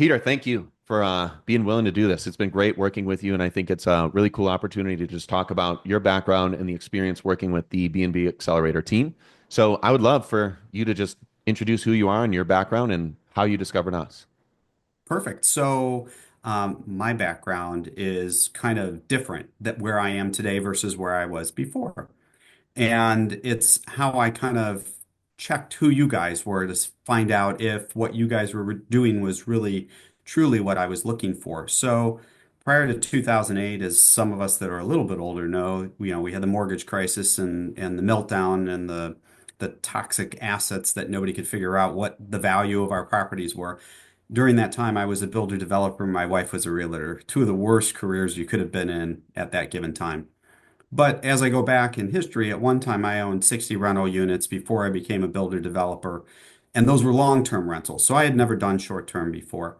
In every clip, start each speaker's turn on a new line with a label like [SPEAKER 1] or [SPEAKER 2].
[SPEAKER 1] Peter, thank you for being willing to do this. It's been great working with you, and I think it's a really cool opportunity to just talk about your background and the experience working with the BnB Accelerator team. So I would love for you to just introduce who you are and your background and how you discovered us.
[SPEAKER 2] Perfect. My background is kind of different that where I am today versus where I was before. And it's how I kind of checked who you guys were to find out if what you guys were doing was really, truly what I was looking for. So prior to 2008, as some of us that are a little bit older know, we had the mortgage crisis and the meltdown and the toxic assets that nobody could figure out what the value of our properties were. During that time, I was a builder developer. My wife was a realtor. Two of the worst careers you could have been in at that given time. But as I go back in history, at one time I owned 60 rental units before I became a builder developer. And those were long-term rentals. So I had never done short-term before.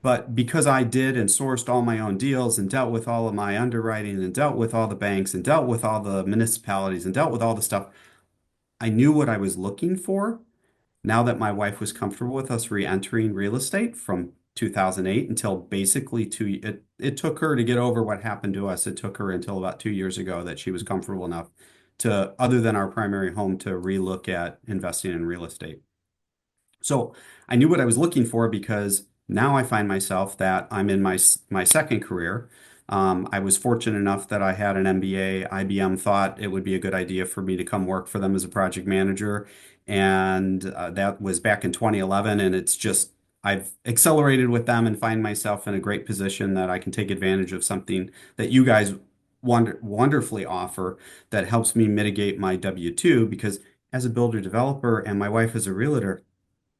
[SPEAKER 2] But because I did and sourced all my own deals and dealt with all of my underwriting and dealt with all the banks and dealt with all the municipalities and dealt with all the stuff, I knew what I was looking for now that my wife was comfortable with us re-entering real estate from 2008 until basically it took her to get over what happened to us. It took her until about 2 years ago that she was comfortable enough to, other than our primary home, to relook at investing in real estate. So I knew what I was looking for because now I find myself that I'm in my second career. I was fortunate enough that I had an MBA. IBM thought it would be a good idea for me to come work for them as a project manager, and that was back in 2011. And it's just I've accelerated with them and find myself in a great position that I can take advantage of something that you guys wonderfully offer that helps me mitigate my W-2 because as a builder developer and my wife is a realtor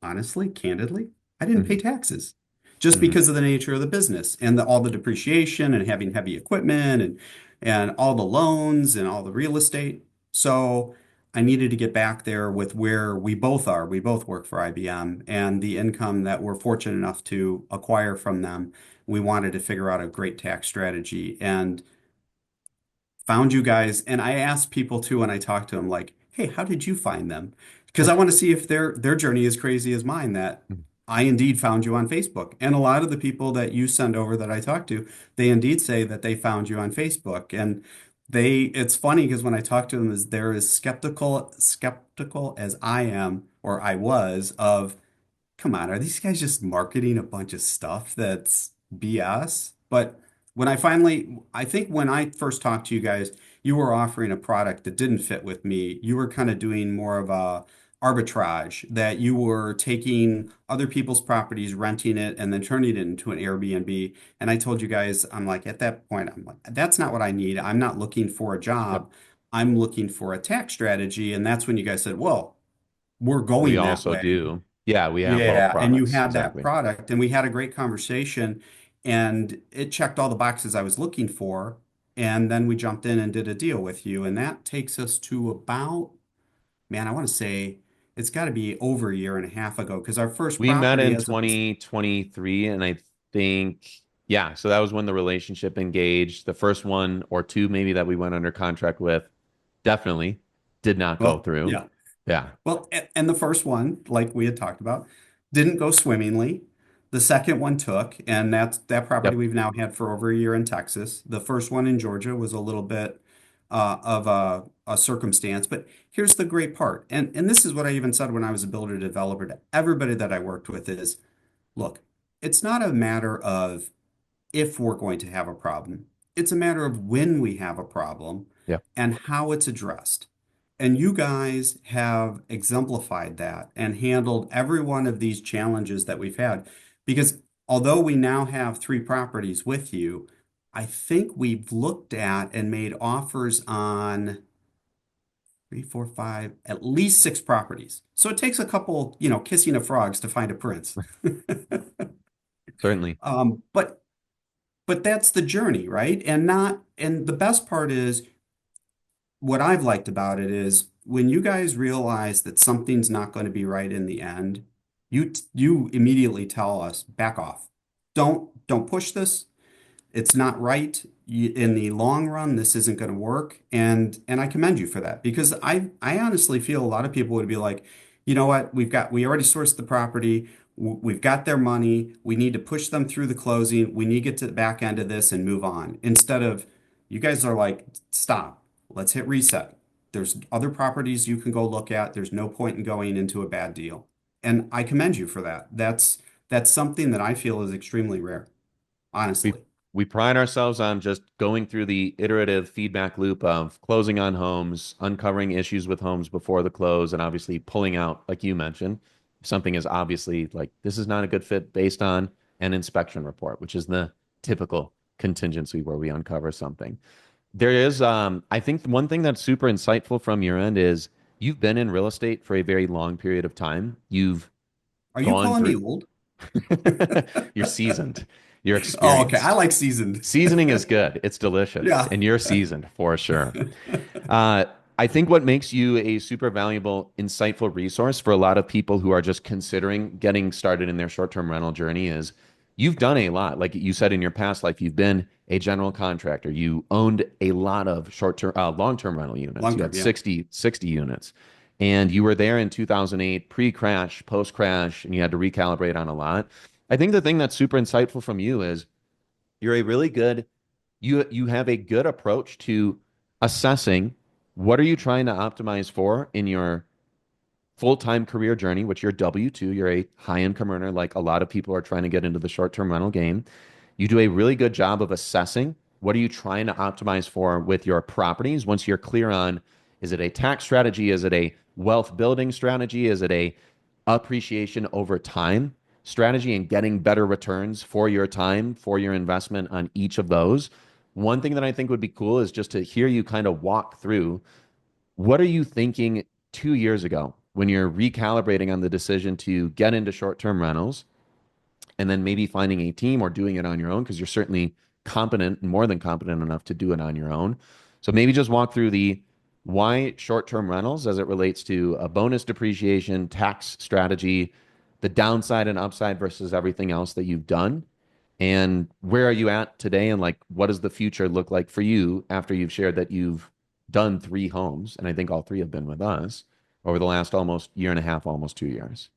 [SPEAKER 2] honestly, candidly, I didn't pay
[SPEAKER 1] Hmm.
[SPEAKER 2] taxes just
[SPEAKER 1] Hmm.
[SPEAKER 2] because of the nature of the business and all the depreciation and having heavy equipment and all the loans and all the real estate. So I needed to get back there with where we both are. We both work for IBM and the income that we're fortunate enough to acquire from them. We wanted to figure out a great tax strategy and found you guys. And I asked people too when I talked to them, like, hey, how did you find them? Because I want to see if their journey is crazy as mine, that I indeed found you on Facebook. And a lot of the people that you send over that I talk to, they indeed say that they found you on Facebook. And it's funny because when I talk to them, they're as skeptical as I am, or I was, of come on, are these guys just marketing a bunch of stuff that's BS? But I think when I first talked to you guys, you were offering a product that didn't fit with me. You were kind of doing more of a arbitrage that you were taking other people's properties, renting it, and then turning it into an Airbnb. And I told you guys, I'm like, at that point, I'm like, that's not what I need. I'm not looking for a
[SPEAKER 1] Yep.
[SPEAKER 2] job. I'm looking for a tax strategy. And that's when you guys said, well, we're
[SPEAKER 1] We
[SPEAKER 2] going that
[SPEAKER 1] also
[SPEAKER 2] way.
[SPEAKER 1] do. Yeah, we have both
[SPEAKER 2] Yeah, and you
[SPEAKER 1] products.
[SPEAKER 2] had that
[SPEAKER 1] Exactly.
[SPEAKER 2] product, and we had a great conversation, and it checked all the boxes I was looking for. And then we jumped in and did a deal with you, and that takes us to about, man, I want to say it's got to be over a year and a half ago because our first
[SPEAKER 1] We met
[SPEAKER 2] property
[SPEAKER 1] in
[SPEAKER 2] as of this,
[SPEAKER 1] 2023, and I think, yeah, so that was when the relationship engaged. The first one or two, maybe that we went under contract with, definitely did not go
[SPEAKER 2] well,
[SPEAKER 1] through.
[SPEAKER 2] yeah.
[SPEAKER 1] Yeah.
[SPEAKER 2] Well, and the first one, like we had talked about, didn't go swimmingly. The second one took, and that property
[SPEAKER 1] Yep.
[SPEAKER 2] we've now had for over a year in Texas. The first one in Georgia was a little bit of a circumstance, but here's the great part, and this is what I even said when I was a builder developer to everybody that I worked with is, look, it's not a matter of if we're going to have a problem. It's a matter of when we have a problem
[SPEAKER 1] Yep.
[SPEAKER 2] and how it's addressed. And you guys have exemplified that and handled every one of these challenges that we've had. Because although we now have three properties with you, I think we've looked at and made offers on three, four, five, at least six properties. So it takes a couple, kissing of frogs to find a prince.
[SPEAKER 1] Certainly.
[SPEAKER 2] But that's the journey, right? And the best part is what I've liked about it is when you guys realize that something's not going to be right in the end, you immediately tell us, back off. Don't push this. It's not right. In the long run, this isn't going to work. And I commend you for that because I honestly feel a lot of people would be like, you know what, we already sourced the property. We've got their money. We need to push them through the closing. We need to get to the back end of this and move on. Instead of you guys are like, stop. Let's hit reset. There's other properties you can go look at. There's no point in going into a bad deal. And I commend you for that. That's something that I feel is extremely rare,
[SPEAKER 1] We
[SPEAKER 2] honestly.
[SPEAKER 1] we pride ourselves on just going through the iterative feedback loop of closing on homes, uncovering issues with homes before the close, and obviously pulling out, like you mentioned, if something is obviously like this is not a good fit based on an inspection report, which is the typical contingency where we uncover something. There is, I think one thing that's super insightful from your end is you've been in real estate for a very long period of time. You've
[SPEAKER 2] Are you
[SPEAKER 1] gone
[SPEAKER 2] calling me
[SPEAKER 1] through,
[SPEAKER 2] old?
[SPEAKER 1] you're seasoned, you're
[SPEAKER 2] Oh, okay. I
[SPEAKER 1] experienced.
[SPEAKER 2] like seasoned.
[SPEAKER 1] Seasoning is good. It's delicious,
[SPEAKER 2] Yeah.
[SPEAKER 1] and you're seasoned for sure. Uh, I think what makes you a super valuable, insightful resource for a lot of people who are just considering getting started in their short-term rental journey is you've done a lot. Like you said in your past life, you've been a general contractor. You owned a lot of short-term, long-term rental units.
[SPEAKER 2] Long
[SPEAKER 1] You
[SPEAKER 2] term,
[SPEAKER 1] had
[SPEAKER 2] yeah.
[SPEAKER 1] 60 units. And you were there in 2008, pre-crash, post-crash, and you had to recalibrate on a lot. I think the thing that's super insightful from you is you're a really good you have a good approach to assessing what are you trying to optimize for in your full-time career journey, which you're W-2, you're a high-income earner, like a lot of people are trying to get into the short-term rental game. You do a really good job of assessing what are you trying to optimize for with your properties once you're clear on is it a tax strategy? Is it a wealth building strategy? Is it a appreciation over time strategy and getting better returns for your time, for your investment on each of those? One thing that I think would be cool is just to hear you kind of walk through what are you thinking 2 years ago when you're recalibrating on the decision to get into short-term rentals and then maybe finding a team or doing it on your own because you're certainly competent, more than competent enough to do it on your own. So maybe just walk through the why short-term rentals as it relates to a bonus depreciation, tax strategy, the downside and upside versus everything else that you've done. And where are you at today? And like, what does the future look like for you after you've shared that you've done 3 homes? And I think all 3 have been with us over the last almost year and a half, almost 2 years.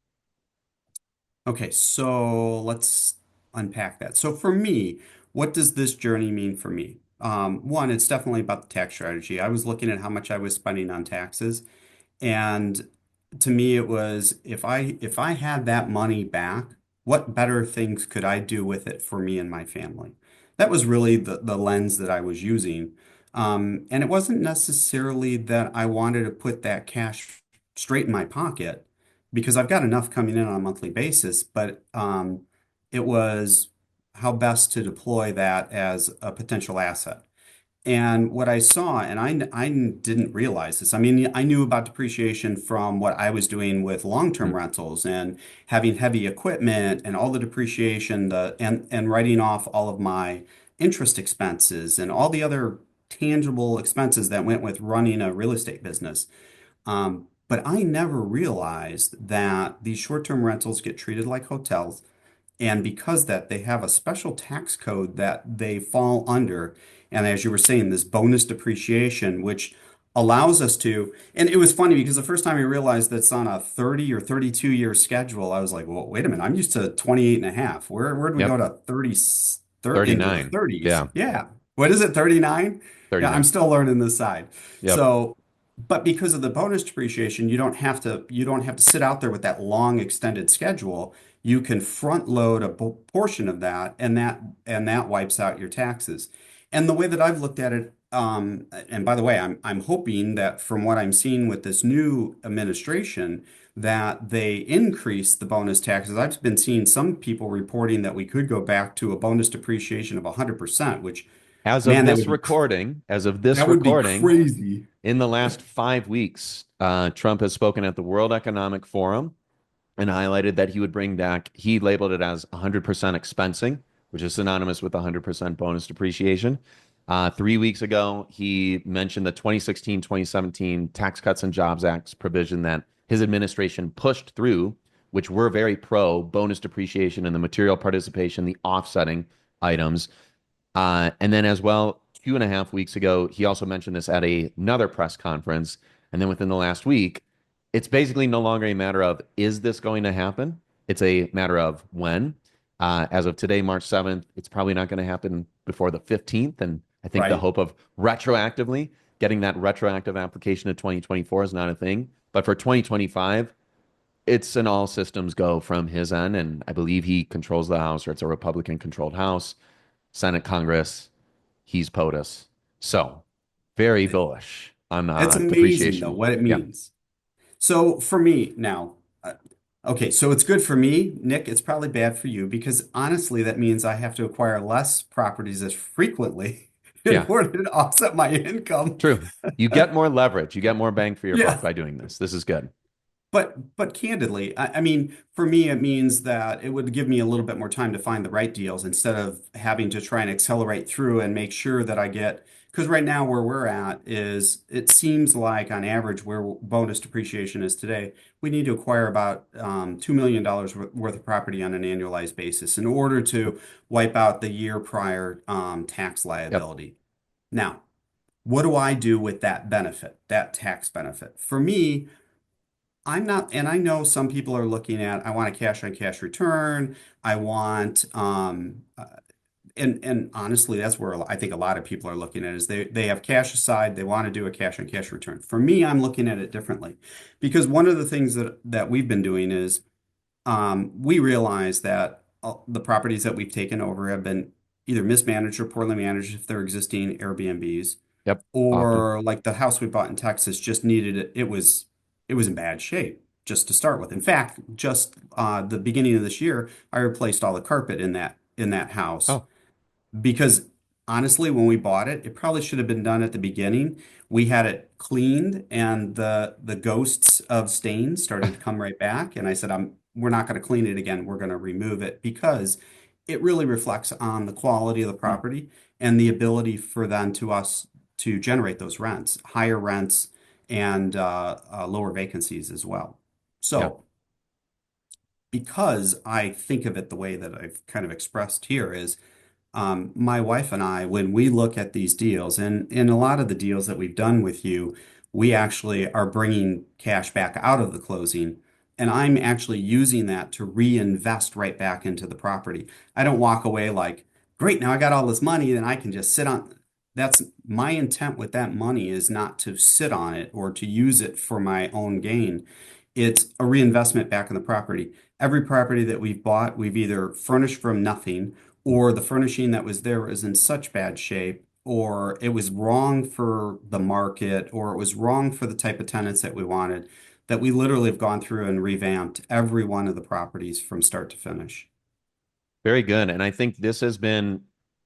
[SPEAKER 2] Okay, so let's unpack that. So for me, what does this journey mean for me? One, it's definitely about the tax strategy. I was looking at how much I was spending on taxes, and to me, it was if I had that money back, what better things could I do with it for me and my family? That was really the lens that I was using. And it wasn't necessarily that I wanted to put that cash straight in my pocket because I've got enough coming in on a monthly basis, but it was how best to deploy that as a potential asset. And what I saw, and I didn't realize this. I mean, I knew about depreciation from what I was doing with long-term
[SPEAKER 1] Mhm.
[SPEAKER 2] rentals and having heavy equipment and all the depreciation, and writing off all of my interest expenses and all the other tangible expenses that went with running a real estate business. But I never realized that these short-term rentals get treated like hotels. And because that, they have a special tax code that they fall under. And as you were saying, this bonus depreciation, which allows us to, and it was funny because the first time I realized that's on a 30 or 32-year schedule, I was like, well, wait a minute, I'm used to 28 and a half. Where do we go
[SPEAKER 1] Yep.
[SPEAKER 2] to 30, into the
[SPEAKER 1] 39.
[SPEAKER 2] 30s?
[SPEAKER 1] Yeah.
[SPEAKER 2] Yeah. What is it, 39? Yeah, I'm
[SPEAKER 1] 39.
[SPEAKER 2] still learning this side.
[SPEAKER 1] Yep.
[SPEAKER 2] So, but because of the bonus depreciation, you don't have to sit out there with that long extended schedule. You can front load a portion of that, and that wipes out your taxes. And the way that I've looked at it, and by the way, I'm hoping that from what I'm seeing with this new administration, that they increase the bonus taxes. I've been seeing some people reporting that we could go back to a bonus depreciation of 100%, which, man,
[SPEAKER 1] As of this
[SPEAKER 2] that would be
[SPEAKER 1] recording,
[SPEAKER 2] crazy.
[SPEAKER 1] in the last 5 weeks, Trump has spoken at the World Economic Forum and highlighted that he would bring back, he labeled it as 100% expensing, which is synonymous with 100% bonus depreciation. 3 weeks ago, he mentioned the 2016 2017 Tax Cuts and Jobs Act's provision that his administration pushed through, which were very pro bonus depreciation and the material participation, the offsetting items. And then, as well, 2.5 weeks ago, he also mentioned this at another press conference. And then within the last week, it's basically no longer a matter of is this going to happen? It's a matter of when. As of today, March 7th, it's probably not going to happen before the 15th. And I think the
[SPEAKER 2] Right.
[SPEAKER 1] hope of retroactively getting that retroactive application to 2024 is not a thing. But for 2025, it's an all systems go from his end. And I believe he controls the House, or it's a Republican controlled House, Senate, Congress. He's POTUS. So very bullish on
[SPEAKER 2] It's amazing though
[SPEAKER 1] depreciation.
[SPEAKER 2] what it
[SPEAKER 1] Yeah.
[SPEAKER 2] means. So for me now, okay, so it's good for me, Nick. It's probably bad for you because honestly, that means I have to acquire less properties as frequently in
[SPEAKER 1] Yeah.
[SPEAKER 2] order to offset my income.
[SPEAKER 1] True. You get more leverage. You get more bang for your buck
[SPEAKER 2] Yeah.
[SPEAKER 1] by doing this. This is good.
[SPEAKER 2] But candidly, I mean, for me, it means that it would give me a little bit more time to find the right deals instead of having to try and accelerate through and make sure that I get, because right now where we're at is it seems like on average where bonus depreciation is today, we need to acquire about $2 million worth of property on an annualized basis in order to wipe out the year prior tax
[SPEAKER 1] Yep.
[SPEAKER 2] liability. Now, what do I do with that benefit, that tax benefit? For me, I'm not, and I know some people are looking at, I want a cash on cash return. I want, and honestly, that's where I think a lot of people are looking at is they have cash aside, they want to do a cash on cash return. For me, I'm looking at it differently because one of the things that we've been doing is we realize that the properties that we've taken over have been either mismanaged or poorly managed if they're existing Airbnbs
[SPEAKER 1] Yep. Often.
[SPEAKER 2] or like the house we bought in Texas just needed it. It was in bad shape just to start with. In fact, just the beginning of this year, I replaced all the carpet in that house
[SPEAKER 1] Oh,
[SPEAKER 2] because honestly, when we bought it, it probably should have been done at the beginning. We had it cleaned, and the ghosts of stains started to come right back. And I said, we're not going to clean it again. We're going to remove it because it really reflects on the quality of the property and the ability for them to us to generate those rents, higher rents, and lower vacancies as well.
[SPEAKER 1] yeah.
[SPEAKER 2] So, because I think of it the way that I've kind of expressed here is my wife and I, when we look at these deals, and in a lot of the deals that we've done with you, we actually are bringing cash back out of the closing, and I'm actually using that to reinvest right back into the property. I don't walk away like, great, now I got all this money, then I can just sit on. That's my intent with that money is not to sit on it or to use it for my own gain. It's a reinvestment back in the property. Every property that we've bought, we've either furnished from nothing or the furnishing that was there was in such bad shape, or it was wrong for the market, or it was wrong for the type of tenants that we wanted, that we literally have gone through and revamped every one of the properties from start to finish.
[SPEAKER 1] Very good. And I think this has been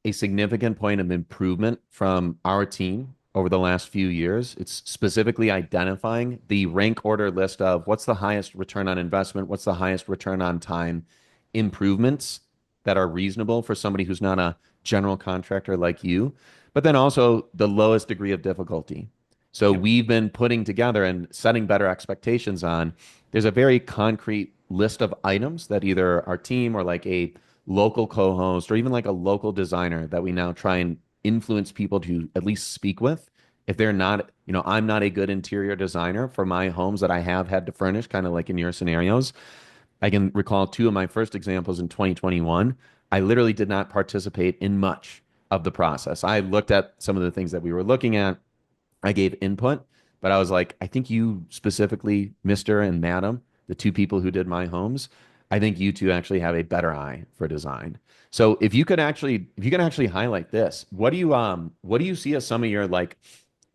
[SPEAKER 1] a significant point of improvement from our team over the last few years. It's specifically identifying the rank order list of what's the highest return on investment, what's the highest return on time improvements that are reasonable for somebody who's not a general contractor like you, but then also the lowest degree of difficulty. So
[SPEAKER 2] Yep.
[SPEAKER 1] we've been putting together and setting better expectations on. There's a very concrete list of items that either our team or like a local co-host or even like a local designer that we now try and influence people to at least speak with. If they're not, I'm not a good interior designer for my homes that I have had to furnish, kind of like in your scenarios. I can recall two of my first examples in 2021. I literally did not participate in much of the process. I looked at some of the things that we were looking at. I gave input, but I was like, I think you specifically, Mr. and Madam, the two people who did my homes, I think you two actually have a better eye for design. So if you can actually highlight this, what do you see as some of your like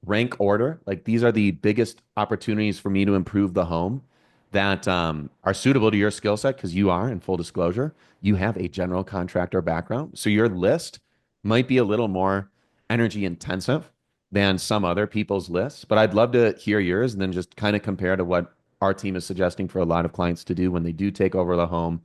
[SPEAKER 1] rank order? Like these are the biggest opportunities for me to improve the home that are suitable to your skill set because you are, in full disclosure, you have a general contractor background. So your list might be a little more energy intensive than some other people's lists, but I'd love to hear yours and then just kind of compare to what our team is suggesting for a lot of clients to do when they do take over the home.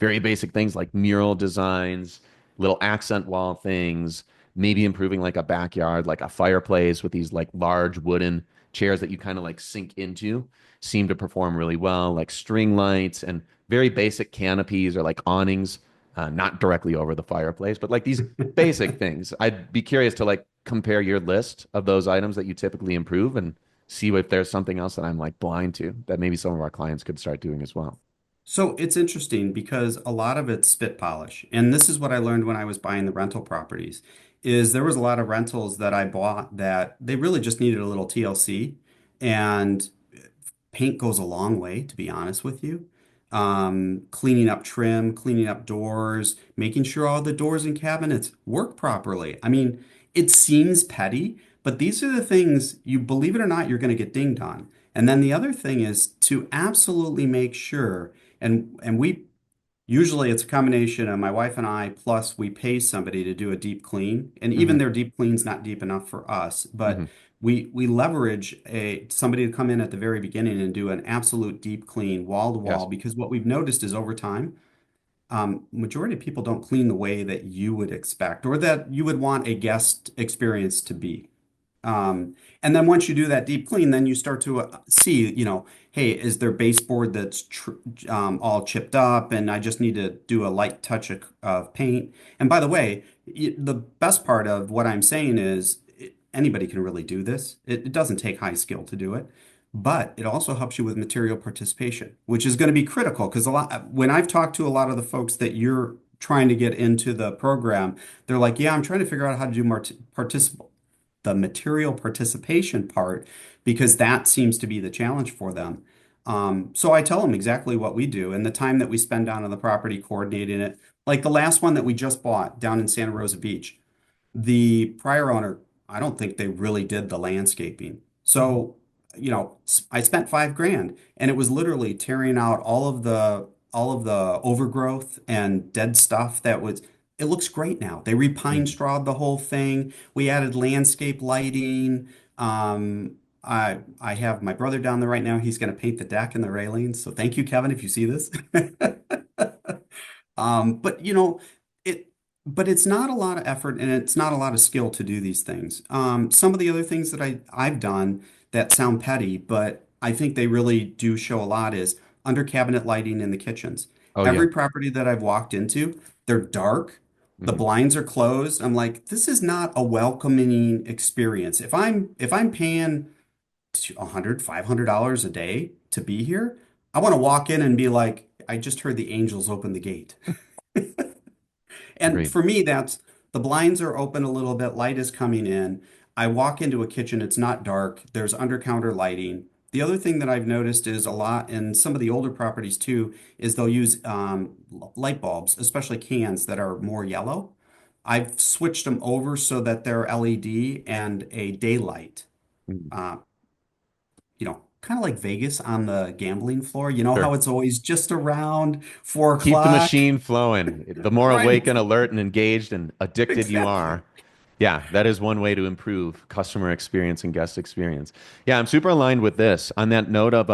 [SPEAKER 1] Very basic things like mural designs, little accent wall things, maybe improving like a backyard, like a fireplace with these like large wooden chairs that you kind of like sink into seem to perform really well, like string lights and very basic canopies or like awnings, not directly over the fireplace, but like these basic things. I'd be curious to like compare your list of those items that you typically improve and see if there's something else that I'm like blind to that maybe some of our clients could start doing as well.
[SPEAKER 2] So it's interesting because a lot of it's spit polish. And this is what I learned when I was buying the rental properties, is there was a lot of rentals that I bought that they really just needed a little TLC. And paint goes a long way, to be honest with you. Cleaning up trim, cleaning up doors, making sure all the doors and cabinets work properly. I mean, it seems petty, but these are the things you believe it or not, you're going to get dinged on. And then the other thing is to absolutely make sure, and we usually it's a combination of my wife and I, plus we pay somebody to do a deep clean. And
[SPEAKER 1] Hmm.
[SPEAKER 2] even their deep clean's not deep enough for us, but
[SPEAKER 1] Hmm.
[SPEAKER 2] we leverage a somebody to come in at the very beginning and do an absolute deep clean wall to wall
[SPEAKER 1] Yes.
[SPEAKER 2] because what we've noticed is over time, majority of people don't clean the way that you would expect or that you would want a guest experience to be. And then once you do that deep clean, then you start to see, hey, is there baseboard that's all chipped up and I just need to do a light touch of paint? And by the way, the best part of what I'm saying is anybody can really do this. It doesn't take high skill to do it, but it also helps you with material participation, which is going to be critical because when I've talked to a lot of the folks that you're trying to get into the program, they're like, yeah, I'm trying to figure out how to do more participate the material participation part because that seems to be the challenge for them. So I tell them exactly what we do and the time that we spend down on the property coordinating it. Like the last one that we just bought down in Santa Rosa Beach, the prior owner, I don't think they really did the landscaping.
[SPEAKER 1] Hmm.
[SPEAKER 2] So, I spent 5 grand and it was literally tearing out all of the overgrowth and dead stuff that was it looks great now. They repine
[SPEAKER 1] Hmm.
[SPEAKER 2] strawed the whole thing. We added landscape lighting. I have my brother down there right now. He's going to paint the deck and the railings. So thank you, Kevin, if you see this. But it but it's not a lot of effort and it's not a lot of skill to do these things. Some of the other things that I've done that sound petty, but I think they really do show a lot is under cabinet lighting in the kitchens.
[SPEAKER 1] Oh yeah.
[SPEAKER 2] Every property that I've walked into, they're dark. The
[SPEAKER 1] Hmm.
[SPEAKER 2] blinds are closed. I'm like, this is not a welcoming experience. If I'm paying $100, $500 a day to be here, I want to walk in and be like, I just heard the angels open the gate. And
[SPEAKER 1] Agreed.
[SPEAKER 2] for me, that's the blinds are open a little bit, light is coming in. I walk into a kitchen, it's not dark, there's under counter lighting. The other thing that I've noticed is a lot in some of the older properties too, is they'll use light bulbs, especially cans that are more yellow. I've switched them over so that they're LED and a daylight.
[SPEAKER 1] Mhm.
[SPEAKER 2] Uh, kind of like Vegas on the gambling floor. You know
[SPEAKER 1] Sure.
[SPEAKER 2] how it's always just around 4
[SPEAKER 1] Keep the
[SPEAKER 2] o'clock?
[SPEAKER 1] machine flowing. The more awake
[SPEAKER 2] Right.
[SPEAKER 1] and alert and engaged and addicted you
[SPEAKER 2] Exactly.
[SPEAKER 1] are, yeah, that is one way to improve customer experience and guest experience. Yeah, I'm super aligned with this. On that note of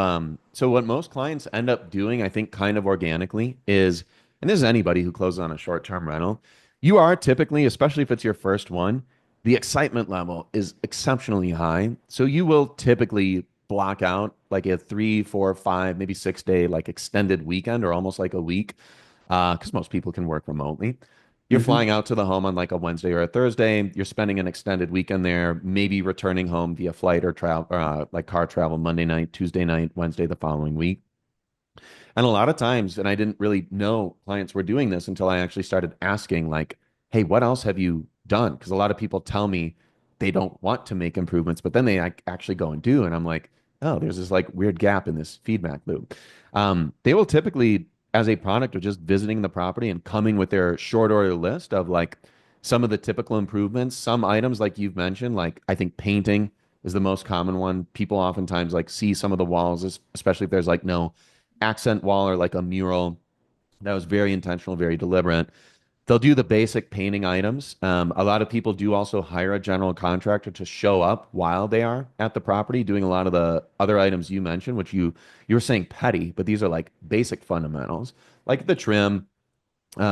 [SPEAKER 1] so what most clients end up doing, I think kind of organically is, and this is anybody who closes on a short-term rental, you are typically, especially if it's your first one, the excitement level is exceptionally high. So you will typically block out like a 3, 4, 5, maybe 6 day like extended weekend or almost like a week, because most people can work remotely. You're
[SPEAKER 2] Hmm.
[SPEAKER 1] flying out to the home on like a Wednesday or a Thursday. You're spending an extended weekend there, maybe returning home via flight or travel, like car travel Monday night, Tuesday night, Wednesday the following week. And a lot of times, and I didn't really know clients were doing this until I actually started asking, like, hey, what else have you done? Because a lot of people tell me they don't want to make improvements, but then they actually go and do. And I'm like, oh, there's this like weird gap in this feedback loop. They will typically, as a product of just visiting the property and coming with their short order list of like some of the typical improvements, some items like you've mentioned, like I think painting is the most common one. People oftentimes like see some of the walls, especially if there's like no accent wall or like a mural that was very intentional, very deliberate. They'll do the basic painting items. A lot of people do also hire a general contractor to show up while they are at the property, doing a lot of the other items you mentioned, which you were saying petty, but these are like basic fundamentals, like the trim,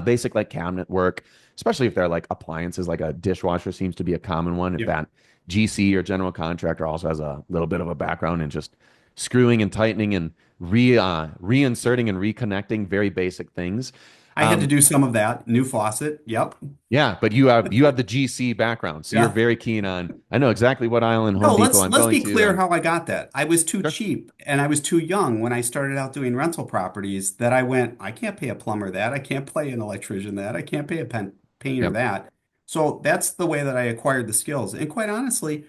[SPEAKER 1] basic like cabinet work, especially if they're like appliances, like a dishwasher seems to be a common one. If
[SPEAKER 2] Yep.
[SPEAKER 1] that GC or general contractor also has a little bit of a background in just screwing and tightening and reinserting and reconnecting very basic things.
[SPEAKER 2] I had to do some of that. New faucet. Yep.
[SPEAKER 1] Yeah, but you have the GC background, so you're
[SPEAKER 2] Yeah.
[SPEAKER 1] very keen on. I know exactly what aisle in Home
[SPEAKER 2] No,
[SPEAKER 1] Depot
[SPEAKER 2] let's
[SPEAKER 1] I'm
[SPEAKER 2] let's
[SPEAKER 1] going
[SPEAKER 2] be
[SPEAKER 1] to,
[SPEAKER 2] clear
[SPEAKER 1] and
[SPEAKER 2] how I got that. I was too
[SPEAKER 1] sure,
[SPEAKER 2] cheap and I was too young when I started out doing rental properties that I went, I can't pay a plumber that. I can't pay an electrician that. I can't pay a painter
[SPEAKER 1] yep.
[SPEAKER 2] that. So that's the way that I acquired the skills. And quite honestly,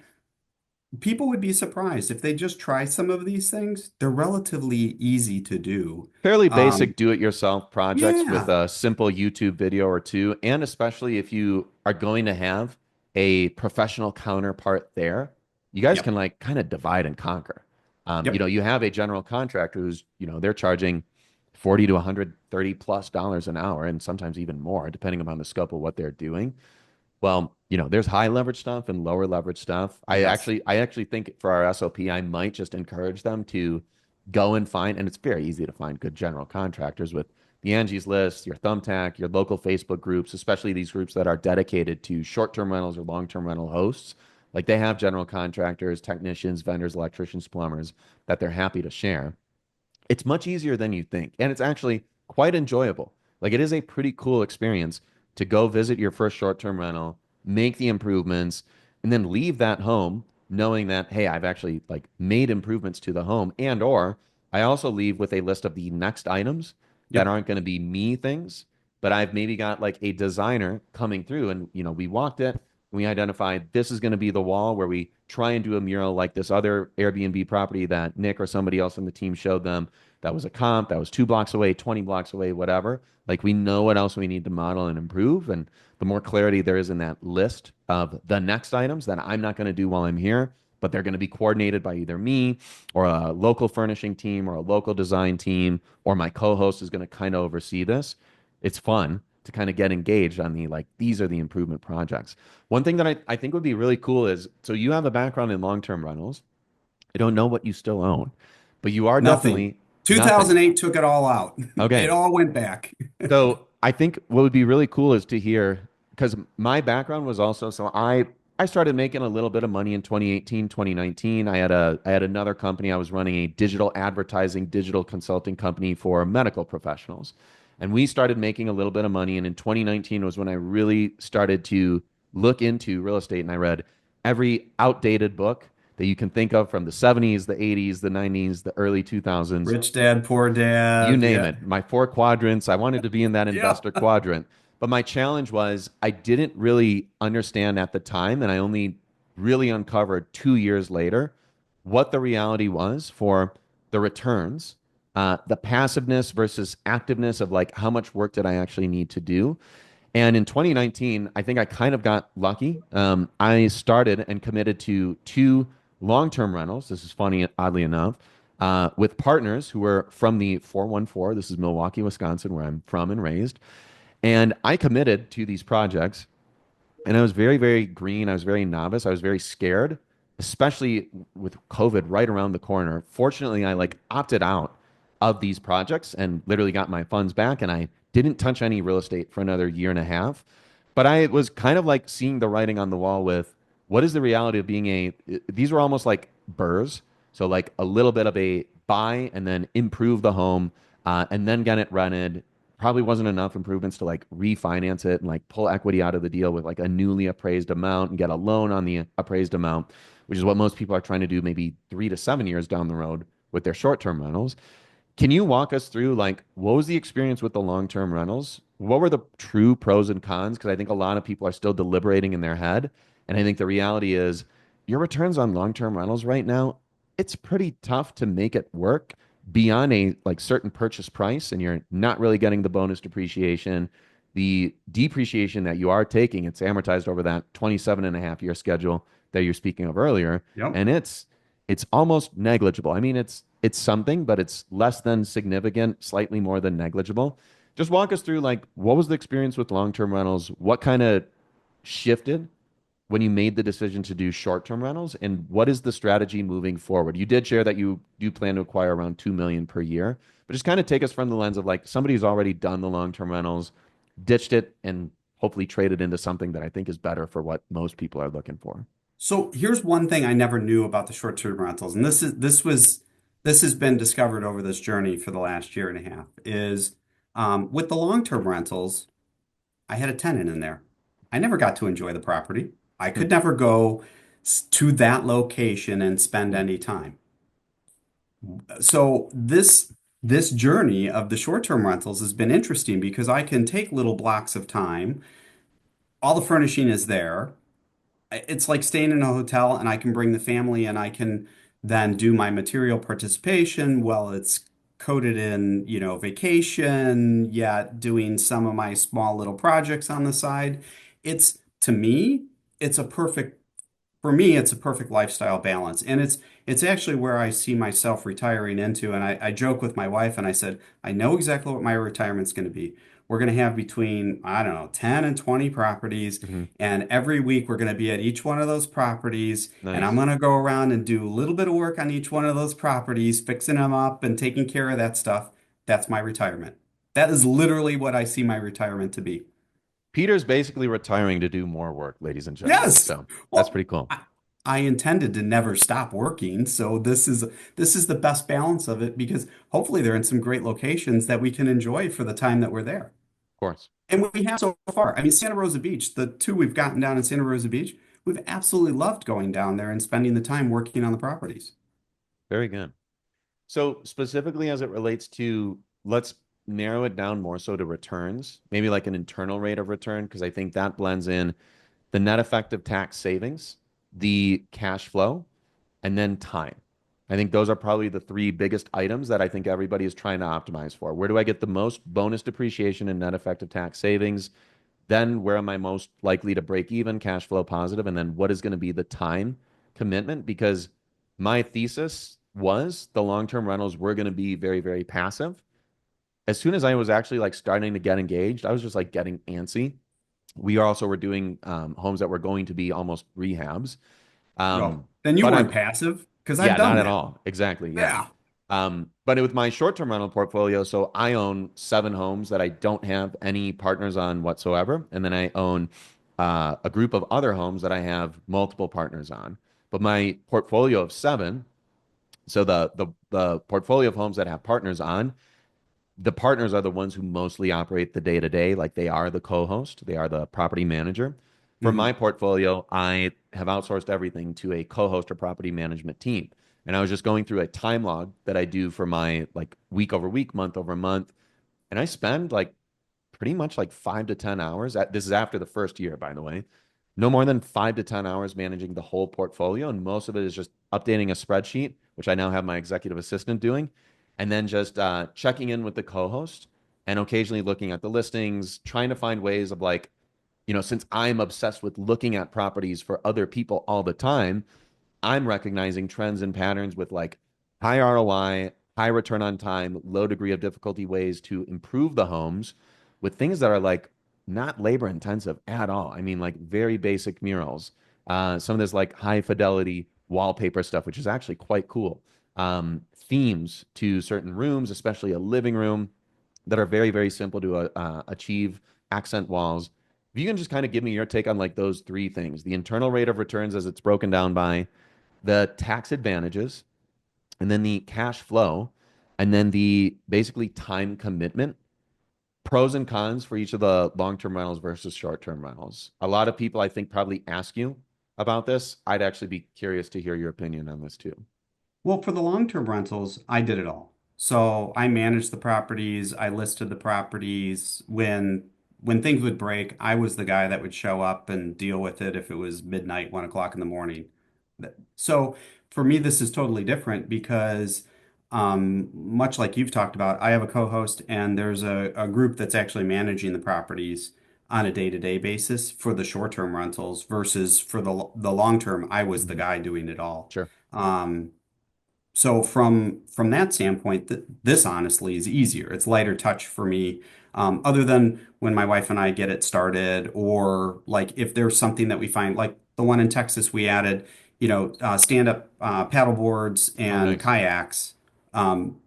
[SPEAKER 2] people would be surprised if they just try some of these things. They're relatively easy to do.
[SPEAKER 1] Fairly
[SPEAKER 2] Um,
[SPEAKER 1] basic do-it-yourself projects with
[SPEAKER 2] yeah.
[SPEAKER 1] a simple YouTube video or two, and especially if you are going to have a professional counterpart there, you guys can
[SPEAKER 2] Yep.
[SPEAKER 1] like kind of divide and conquer.
[SPEAKER 2] Yep.
[SPEAKER 1] You have a general contractor who's, they're charging 40 to 130 plus dollars an hour, and sometimes even more, depending upon the scope of what they're doing. Well, there's high leverage stuff and lower leverage stuff. I
[SPEAKER 2] Yes.
[SPEAKER 1] actually, I actually think for our SOP, I might just encourage them to go and find, and it's very easy to find good general contractors with the Angie's List, your Thumbtack, your local Facebook groups, especially these groups that are dedicated to short-term rentals or long-term rental hosts. Like they have general contractors, technicians, vendors, electricians, plumbers that they're happy to share. It's much easier than you think, and it's actually quite enjoyable. Like it is a pretty cool experience to go visit your first short-term rental, make the improvements, and then leave that home knowing that, hey, I've actually like made improvements to the home, and or I also leave with a list of the next items that
[SPEAKER 2] Yep.
[SPEAKER 1] aren't going to be me things, but I've maybe got like a designer coming through and we walked it, we identified this is going to be the wall where we try and do a mural like this other Airbnb property that Nick or somebody else on the team showed them that was a comp that was 2 blocks away, 20 blocks away, whatever. Like we know what else we need to model and improve. And the more clarity there is in that list of the next items that I'm not going to do while I'm here, but they're going to be coordinated by either me or a local furnishing team or a local design team, or my co-host is going to kind of oversee this. It's fun to kind of get engaged on the like, these are the improvement projects. One thing that I think would be really cool is so you have a background in long-term rentals. I don't know what you still own, but you are
[SPEAKER 2] Nothing.
[SPEAKER 1] definitely nothing.
[SPEAKER 2] 2008 took it all out. It
[SPEAKER 1] Okay.
[SPEAKER 2] all went back.
[SPEAKER 1] So I think what would be really cool is to hear because my background was also so I started making a little bit of money in 2018, 2019. I had another company. I was running a digital advertising, digital consulting company for medical professionals. And we started making a little bit of money. And in 2019 was when I really started to look into real estate. And I read every outdated book that you can think of from the 70s, the 80s, the 90s, the early 2000s,
[SPEAKER 2] Rich dad, poor
[SPEAKER 1] you
[SPEAKER 2] dad.
[SPEAKER 1] name
[SPEAKER 2] Yeah.
[SPEAKER 1] it. My four quadrants, I wanted to be in that
[SPEAKER 2] Yeah.
[SPEAKER 1] investor quadrant. But my challenge was I didn't really understand at the time, and I only really uncovered 2 years later what the reality was for the returns, the passiveness versus activeness of like how much work did I actually need to do. And in 2019, I think I kind of got lucky. I started and committed to two long-term rentals. This is funny, oddly enough, with partners who were from the 414. This is Milwaukee, Wisconsin, where I'm from and raised. And I committed to these projects and I was very, very green. I was very novice. I was very scared, especially with COVID right around the corner. Fortunately, I like opted out of these projects and literally got my funds back. And I didn't touch any real estate for another year and a half. But I was kind of like seeing the writing on the wall with what is the reality of being these were almost like burrs. So like a little bit of a buy and then improve the home and then get it rented, probably wasn't enough improvements to like refinance it and like pull equity out of the deal with like a newly appraised amount and get a loan on the appraised amount, which is what most people are trying to do maybe 3 to 7 years down the road with their short-term rentals. Can you walk us through like what was the experience with the long-term rentals? What were the true pros and cons? Because I think a lot of people are still deliberating in their head. And I think the reality is your returns on long-term rentals right now, it's pretty tough to make it work beyond a like certain purchase price, and you're not really getting the bonus depreciation. The depreciation that you are taking, it's amortized over that 27 and a half year schedule that you're speaking of earlier.
[SPEAKER 2] Yep.
[SPEAKER 1] And it's almost negligible. I mean, it's something, but it's less than significant, slightly more than negligible. Just walk us through like what was the experience with long-term rentals? What kind of shifted when you made the decision to do short-term rentals, and what is the strategy moving forward? You did share that you do plan to acquire around 2 million per year, but just kind of take us from the lens of like somebody who's already done the long-term rentals, ditched it, and hopefully traded into something that I think is better for what most people are looking for.
[SPEAKER 2] So here's one thing I never knew about the short-term rentals, and this has been discovered over this journey for the last year and a half, is With the long-term rentals, I had a tenant in there. I never got to enjoy the property. I
[SPEAKER 1] Hmm.
[SPEAKER 2] could never go to that location and spend
[SPEAKER 1] Hmm.
[SPEAKER 2] any time. So this journey of the short-term rentals has been interesting because I can take little blocks of time. All the furnishing is there. It's like staying in a hotel, and I can bring the family and I can then do my material participation while it's coded in, vacation, yet doing some of my small little projects on the side. It's to me, it's a perfect for me, it's a perfect lifestyle balance. And it's actually where I see myself retiring into. And I joke with my wife and I said, I know exactly what my retirement's going to be. We're going to have between, I don't know, 10 and 20 properties.
[SPEAKER 1] Hmm.
[SPEAKER 2] And every week we're going to be at each one of those properties. And I'm
[SPEAKER 1] Nice.
[SPEAKER 2] going to go around and do a little bit of work on each one of those properties, fixing them up and taking care of that stuff. That's my retirement. That is literally what I see my retirement to be.
[SPEAKER 1] Peter's basically retiring to do more work, ladies and gentlemen.
[SPEAKER 2] Yes.
[SPEAKER 1] So that's
[SPEAKER 2] Well,
[SPEAKER 1] pretty cool.
[SPEAKER 2] I intended to never stop working, so this is the best balance of it because hopefully they're in some great locations that we can enjoy for the time that we're there.
[SPEAKER 1] Of course.
[SPEAKER 2] And we have so far. I mean, Santa Rosa Beach, the two we've gotten down in Santa Rosa Beach, we've absolutely loved going down there and spending the time working on the properties.
[SPEAKER 1] Very good. So specifically as it relates to, let's narrow it down more so to returns, maybe like an internal rate of return, because I think that blends in the net effective tax savings, the cash flow, and then time. I think those are probably the three biggest items that I think everybody is trying to optimize for. Where do I get the most bonus depreciation and net effective tax savings? Then where am I most likely to break even, cash flow positive? And then what is going to be the time commitment? Because my thesis was the long-term rentals were going to be very, very passive. As soon as I was actually like starting to get engaged, I was just like getting antsy. We also were doing homes that were going to be almost rehabs.
[SPEAKER 2] Oh, then you
[SPEAKER 1] But
[SPEAKER 2] weren't
[SPEAKER 1] I've,
[SPEAKER 2] passive because I've
[SPEAKER 1] yeah, not
[SPEAKER 2] done
[SPEAKER 1] at
[SPEAKER 2] that.
[SPEAKER 1] all. Exactly. Yeah.
[SPEAKER 2] Yeah.
[SPEAKER 1] But with my short-term rental portfolio, so I own 7 homes that I don't have any partners on whatsoever, and then I own a group of other homes that I have multiple partners on. But my portfolio of 7, so the portfolio of homes that have partners on, the partners are the ones who mostly operate the day to day, like they are the co-host, they are the property manager. For my
[SPEAKER 2] Hmm.
[SPEAKER 1] portfolio, I have outsourced everything to a co-host or property management team. And I was just going through a time log that I do for my like week over week, month over month. And I spend like pretty much like 5 to 10 hours. This is after the first year, by the way. No more than 5 to 10 hours managing the whole portfolio. And most of it is just updating a spreadsheet, which I now have my executive assistant doing, and then just checking in with the co host and occasionally looking at the listings, trying to find ways of like, since I'm obsessed with looking at properties for other people all the time, I'm recognizing trends and patterns with like high ROI, high return on time, low degree of difficulty ways to improve the homes with things that are like not labor intensive at all. I mean, like very basic murals. Some of this like high fidelity wallpaper stuff, which is actually quite cool. Themes to certain rooms, especially a living room, that are very, very simple to achieve. Accent walls. If you can just kind of give me your take on like those three things, the internal rate of returns as it's broken down by the tax advantages, and then the cash flow, and then the basically time commitment, pros and cons for each of the long-term rentals versus short-term rentals. A lot of people, I think, probably ask you about this. I'd actually be curious to hear your opinion on this too.
[SPEAKER 2] Well, for the long-term rentals, I did it all. So I managed the properties, I listed the properties. When things would break, I was the guy that would show up and deal with it if it was midnight, 1 o'clock in the morning. So for me, this is totally different because much like you've talked about, I have a co-host and there's a group that's actually managing the properties on a day-to-day basis for the short-term rentals versus for the long-term, I was the
[SPEAKER 1] Mhm.
[SPEAKER 2] guy doing it all.
[SPEAKER 1] Sure.
[SPEAKER 2] Um, so from that standpoint, this honestly is easier. It's lighter touch for me, other than when my wife and I get it started, or like if there's something that we find, like the one in Texas, we added, stand-up paddle boards
[SPEAKER 1] Oh,
[SPEAKER 2] and
[SPEAKER 1] nice.
[SPEAKER 2] kayaks,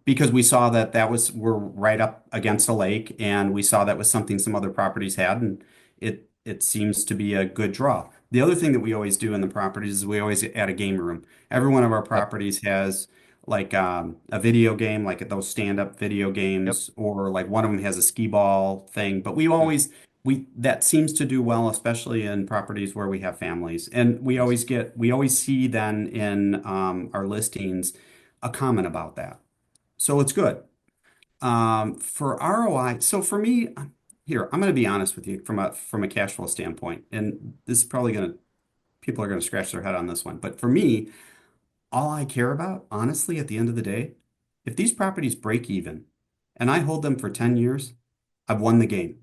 [SPEAKER 2] because we saw that we're right up against a lake, and we saw that was something some other properties had, and it seems to be a good draw. The other thing that we always do in the properties is we always add a game room. Every one of our
[SPEAKER 1] Yep.
[SPEAKER 2] properties has like a video game, like those stand-up video
[SPEAKER 1] Yep.
[SPEAKER 2] games, or like one of them has a skee ball thing. But we
[SPEAKER 1] Mm,
[SPEAKER 2] always we that seems to do well, especially in properties where we have families, and
[SPEAKER 1] yes.
[SPEAKER 2] we always see then in our listings a comment about that. So it's good. For ROI, so for me, here, I'm going to be honest with you from a cash flow standpoint, and this is probably going to people are going to scratch their head on this one, but for me, all I care about, honestly, at the end of the day, if these properties break even and I hold them for 10 years, I've won the game.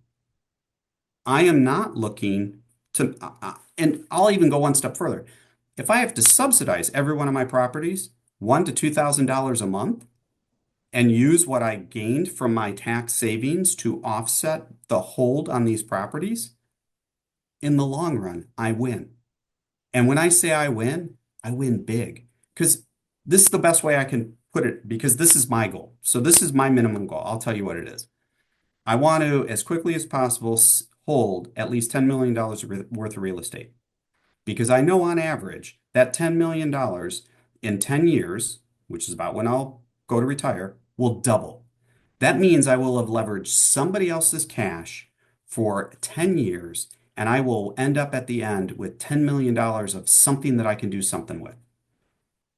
[SPEAKER 2] I am not looking to, and I'll even go one step further. If I have to subsidize every one of my properties, one to $2,000 a month, and use what I gained from my tax savings to offset the hold on these properties, in the long run, I win. And when I say I win big because this is the best way I can put it because this is my goal. So this is my minimum goal. I'll tell you what it is. I want to, as quickly as possible, hold at least $10 million worth of real estate because I know on average that $10 million in 10 years, which is about when I'll go to retire, will double. That means I will have leveraged somebody else's cash for 10 years, and I will end up at the end with $10 million of something that I can do something with.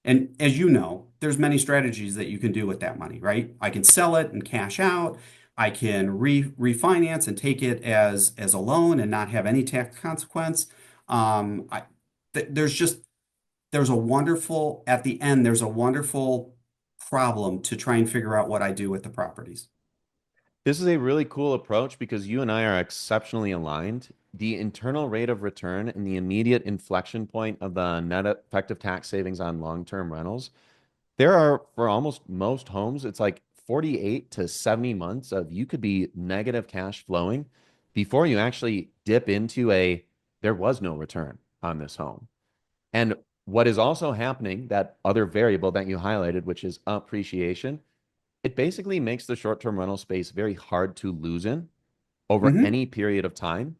[SPEAKER 2] And as you know, there's many strategies that you can do with that money, right? I can sell it and cash out. I can refinance and take it as a loan and not have any tax consequence. I th there's just there's a wonderful at the end, there's a wonderful problem to try and figure out what I do with the properties.
[SPEAKER 1] This is a really cool approach because you and I are exceptionally aligned. The internal rate of return and the immediate inflection point of the net effective tax savings on long-term rentals. There are, for almost most homes, it's like 48 to 70 months of you could be negative cash flowing before you actually dip into there was no return on this home. And what is also happening, that other variable that you highlighted, which is appreciation, it basically makes the short-term rental space very hard to lose in over
[SPEAKER 2] Hmm.
[SPEAKER 1] any period of time.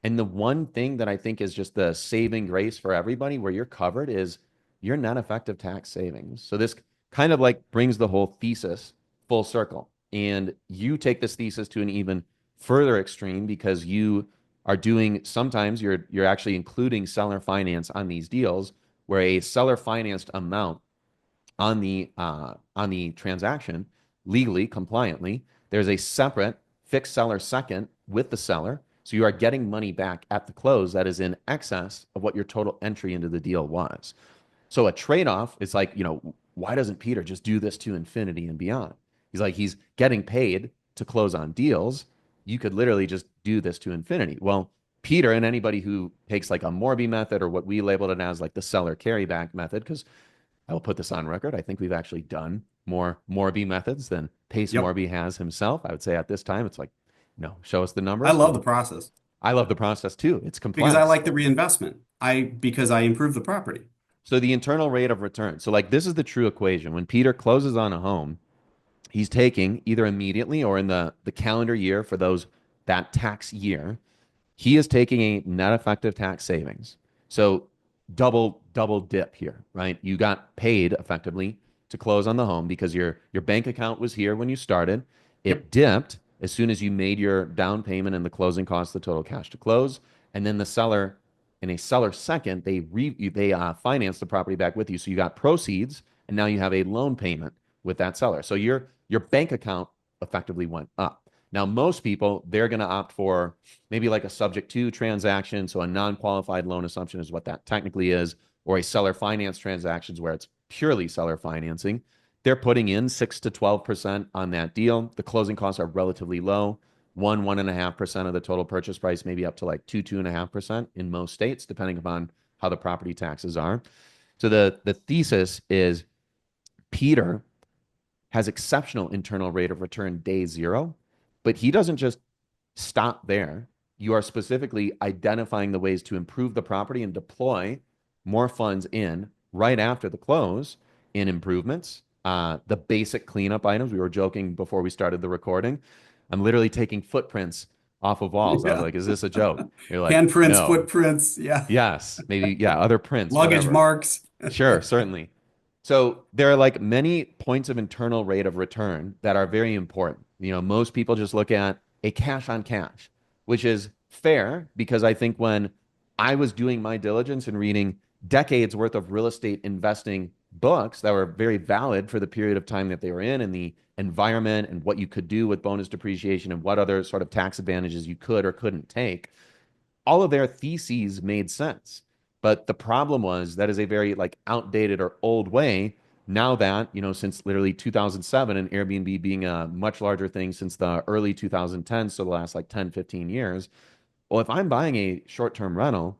[SPEAKER 1] And the one thing that I think is just the saving grace for everybody where you're covered is your net effective tax savings. So this kind of like brings the whole thesis full circle. And you take this thesis to an even further extreme because you are doing sometimes you're actually including seller finance on these deals where a seller financed amount on the transaction legally, compliantly. There's a separate fixed seller second with the seller. So you are getting money back at the close that is in excess of what your total entry into the deal was. So a trade-off is like, why doesn't Peter just do this to infinity and beyond? He's like, he's getting paid to close on deals. You could literally just do this to infinity. Well, Peter and anybody who takes like a Morby method or what we labeled it as like the seller carryback method, because I will put this on record. I think we've actually done more Morby methods than Pace
[SPEAKER 2] Yep.
[SPEAKER 1] Morby has himself. I would say at this time, it's like, no, show us the
[SPEAKER 2] I
[SPEAKER 1] numbers.
[SPEAKER 2] love the
[SPEAKER 1] Well,
[SPEAKER 2] process
[SPEAKER 1] I love the process too. It's
[SPEAKER 2] because I
[SPEAKER 1] complex.
[SPEAKER 2] like the reinvestment. Because I improve the property.
[SPEAKER 1] So the internal rate of return. So like this is the true equation. When Peter closes on a home, he's taking either immediately or in the calendar year for that tax year, he is taking a net effective tax savings. So double dip here, right? You got paid effectively to close on the home because your bank account was here when you started.
[SPEAKER 2] Yep.
[SPEAKER 1] It dipped as soon as you made your down payment and the closing cost, the total cash to close, and then the seller, in a seller second, they finance the property back with you. So you got proceeds, and now you have a loan payment with that seller. So your bank account effectively went up. Now, most people, they're going to opt for maybe like a subject to transaction. So a non-qualified loan assumption is what that technically is, or a seller finance transactions where it's purely seller financing. They're putting in 6 to 12% on that deal. The closing costs are relatively low. 1.5% of the total purchase price, maybe up to like 2.5% in most states, depending upon how the property taxes are. So the thesis is Peter has exceptional internal rate of return day zero, but he doesn't just stop there. You are specifically identifying the ways to improve the property and deploy more funds in right after the close in improvements. The basic cleanup items. We were joking before we started the recording. I'm literally taking footprints off of walls. I was
[SPEAKER 2] Yeah.
[SPEAKER 1] like, is this a joke? You're like,
[SPEAKER 2] Handprints,
[SPEAKER 1] no.
[SPEAKER 2] footprints, yeah.
[SPEAKER 1] Yes. Maybe, yeah, other prints,
[SPEAKER 2] Luggage
[SPEAKER 1] whatever.
[SPEAKER 2] marks.
[SPEAKER 1] Sure, certainly. So there are like many points of internal rate of return that are very important. Most people just look at a cash on cash, which is fair because I think when I was doing my diligence and reading decades worth of real estate investing books that were very valid for the period of time that they were in and the environment and what you could do with bonus depreciation and what other sort of tax advantages you could or couldn't take, all of their theses made sense. But the problem was that is a very like outdated or old way. Now that, since literally 2007 and Airbnb being a much larger thing since the early 2010s, so the last like 10, 15 years, well, if I'm buying a short-term rental,